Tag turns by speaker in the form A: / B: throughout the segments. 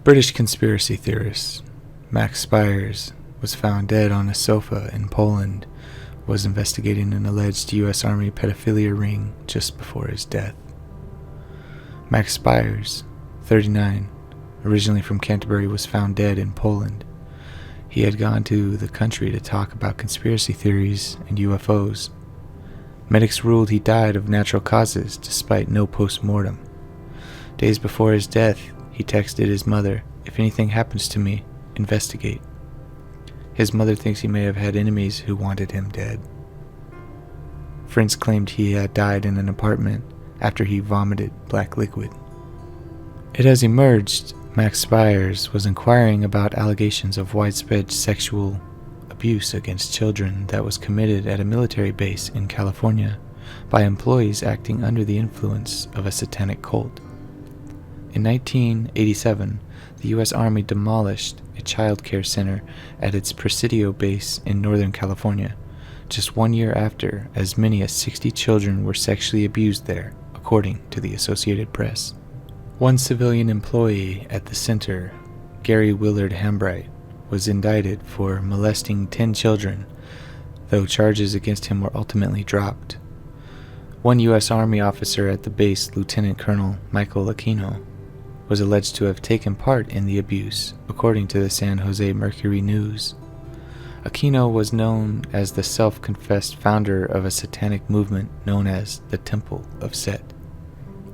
A: British conspiracy theorist Max Spiers was found dead on a sofa in Poland, was investigating an alleged U.S. Army pedophilia ring just before his death. Max Spiers, 39, originally from Canterbury, was found dead in Poland. He had gone to the country to talk about conspiracy theories and UFOs. Medics ruled he died of natural causes despite no post-mortem. Days before his death, he texted his mother, "If anything happens to me, investigate." His mother thinks he may have had enemies who wanted him dead. Friends claimed he had died in an apartment after he vomited black liquid. It has emerged Max Spiers was inquiring about allegations of widespread sexual abuse against children that was committed at a military base in California by employees acting under the influence of a satanic cult. In 1987, the U.S. Army demolished a child care center at its Presidio base in Northern California, just 1 year after as many as 60 children were sexually abused there, according to the Associated Press. One civilian employee at the center, Gary Willard Hambright, was indicted for molesting 10 children, though charges against him were ultimately dropped. One U.S. Army officer at the base, Lieutenant Colonel Michael Aquino, was alleged to have taken part in the abuse, according to the San Jose Mercury News. Aquino was known as the self-confessed founder of a satanic movement known as the Temple of Set.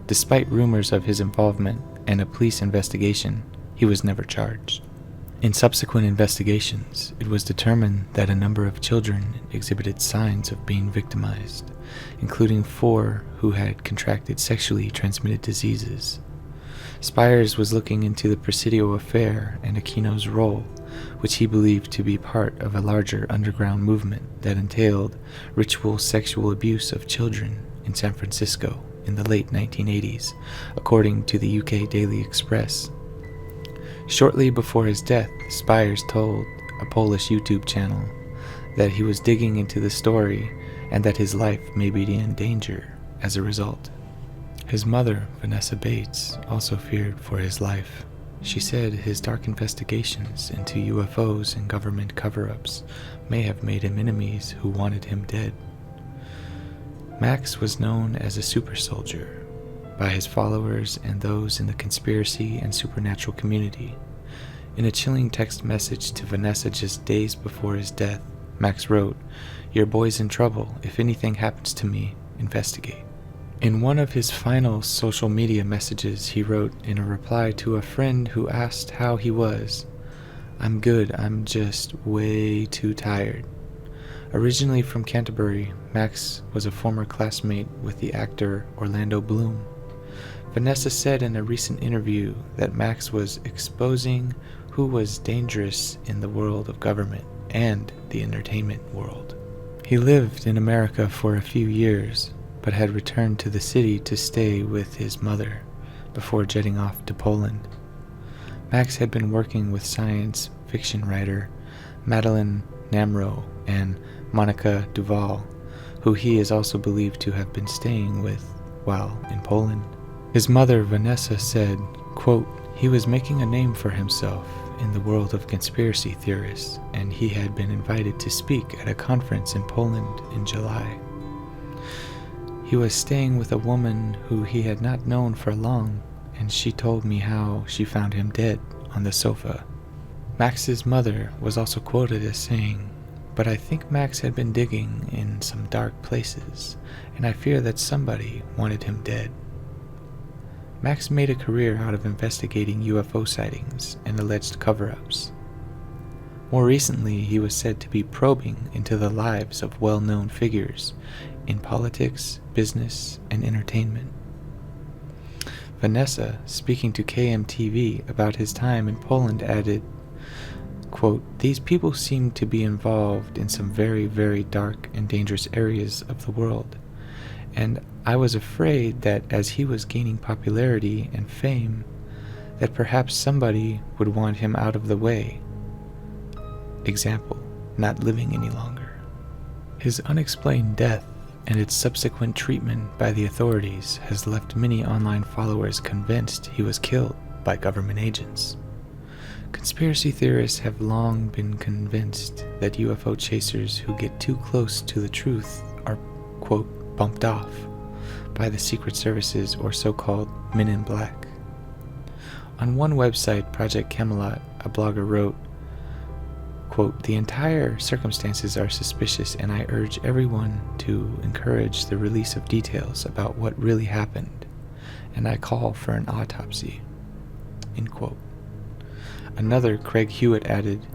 A: Despite rumors of his involvement and a police investigation, he was never charged. In subsequent investigations, it was determined that a number of children exhibited signs of being victimized, including 4 who had contracted sexually transmitted diseases. Spiers was looking into the Presidio affair and Aquino's role, which he believed to be part of a larger underground movement that entailed ritual sexual abuse of children in San Francisco in the late 1980s, according to the UK Daily Express. Shortly before his death, Spiers told a Polish YouTube channel that he was digging into the story and that his life may be in danger as a result. His mother, Vanessa Bates, also feared for his life. She said his dark investigations into UFOs and government cover-ups may have made him enemies who wanted him dead. Max was known as a super soldier by his followers and those in the conspiracy and supernatural community. In a chilling text message to Vanessa just days before his death, Max wrote, "Your boy's in trouble. If anything happens to me, investigate." In one of his final social media messages, he wrote in a reply to a friend who asked how he was, "I'm good, I'm just way too tired." Originally from Canterbury, Max was a former classmate with the actor Orlando Bloom. Vanessa said in a recent interview that Max was exposing who was dangerous in the world of government and the entertainment world. He lived in America for a few years, but had returned to the city to stay with his mother before jetting off to Poland. Max had been working with science fiction writer Madeline Namro and Monica Duval, who he is also believed to have been staying with while in Poland. His mother, Vanessa, said, quote, "He was making a name for himself in the world of conspiracy theorists, and he had been invited to speak at a conference in Poland in July. He was staying with a woman who he had not known for long, and she told me how she found him dead on the sofa." Max's mother was also quoted as saying, "But I think Max had been digging in some dark places, and I fear that somebody wanted him dead." Max made a career out of investigating UFO sightings and alleged cover-ups. More recently, he was said to be probing into the lives of well-known figures in politics, business, and entertainment. Vanessa, speaking to KMTV about his time in Poland, added, quote, "These people seem to be involved in some very, very dark and dangerous areas of the world, and I was afraid that as he was gaining popularity and fame, that perhaps somebody would want him out of the way. Example, not living any longer." His unexplained death and its subsequent treatment by the authorities has left many online followers convinced he was killed by government agents. Conspiracy theorists have long been convinced that UFO chasers who get too close to the truth are, quote, bumped off by the Secret Services or so-called Men in Black. On one website, Project Camelot, a blogger wrote, quote, "The entire circumstances are suspicious and I urge everyone to encourage the release of details about what really happened, and I call for an autopsy," end quote. Another, Craig Hewitt, added,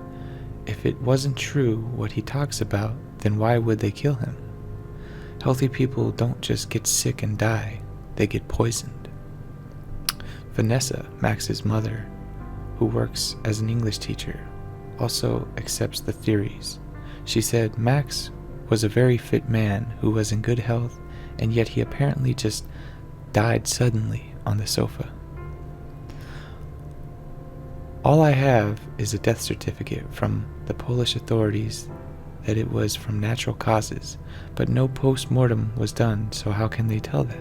A: "If it wasn't true what he talks about, then why would they kill him? Healthy people don't just get sick and die, they get poisoned." Vanessa, Max's mother, who works as an English teacher, also accepts the theories. She said Max was a very fit man who was in good health, and yet he apparently just died suddenly on the sofa. "All I have is a death certificate from the Polish authorities that it was from natural causes, but no post-mortem was done, so how can they tell that?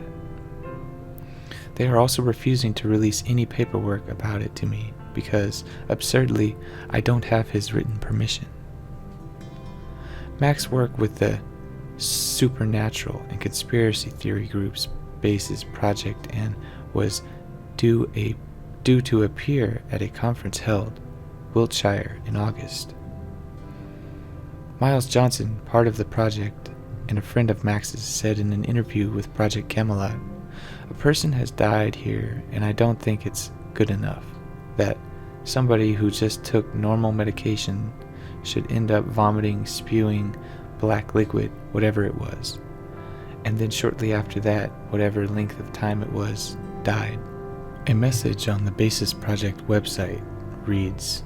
A: They are also refusing to release any paperwork about it to me because, absurdly, I don't have his written permission." Max worked with the supernatural and conspiracy theory groups Bases Project and was due to appear at a conference held Wiltshire in August. Miles Johnson, part of the project and a friend of Max's, said in an interview with Project Camelot, "A person has died here and I don't think it's good enough that somebody who just took normal medication should end up vomiting, spewing black liquid, whatever it was, and then shortly after that, whatever length of time it was, died." A message on the Basis Project website reads,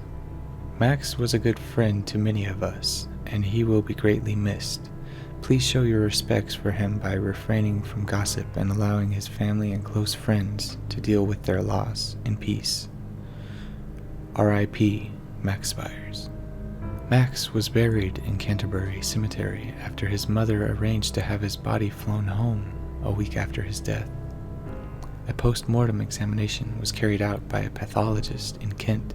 A: "Max was a good friend to many of us, and he will be greatly missed. Please show your respects for him by refraining from gossip and allowing his family and close friends to deal with their loss in peace. R.I.P. Max Spiers." Max was buried in Canterbury Cemetery after his mother arranged to have his body flown home a week after his death. A post-mortem examination was carried out by a pathologist in Kent,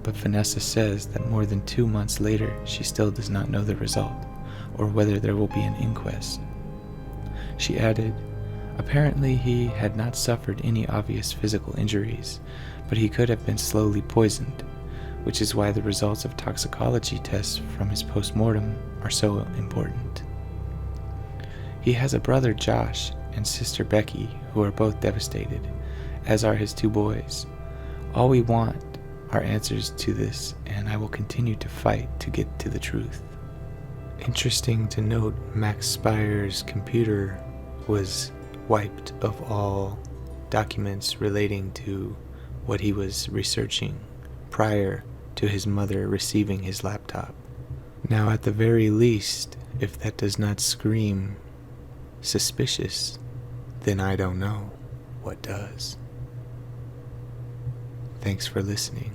A: but Vanessa says that more than 2 months later she still does not know the result, or whether there will be an inquest. She added, "Apparently he had not suffered any obvious physical injuries, but he could have been slowly poisoned, which is why the results of toxicology tests from his post-mortem are so important. He has a brother, Josh, and sister Becky, who are both devastated, as are his 2 boys. All we want are answers to this, and I will continue to fight to get to the truth." Interesting to note, Max Spiers' computer was wiped of all documents relating to what he was researching prior to his mother receiving his laptop. Now, at the very least, if that does not scream suspicious, then I don't know what does. Thanks for listening.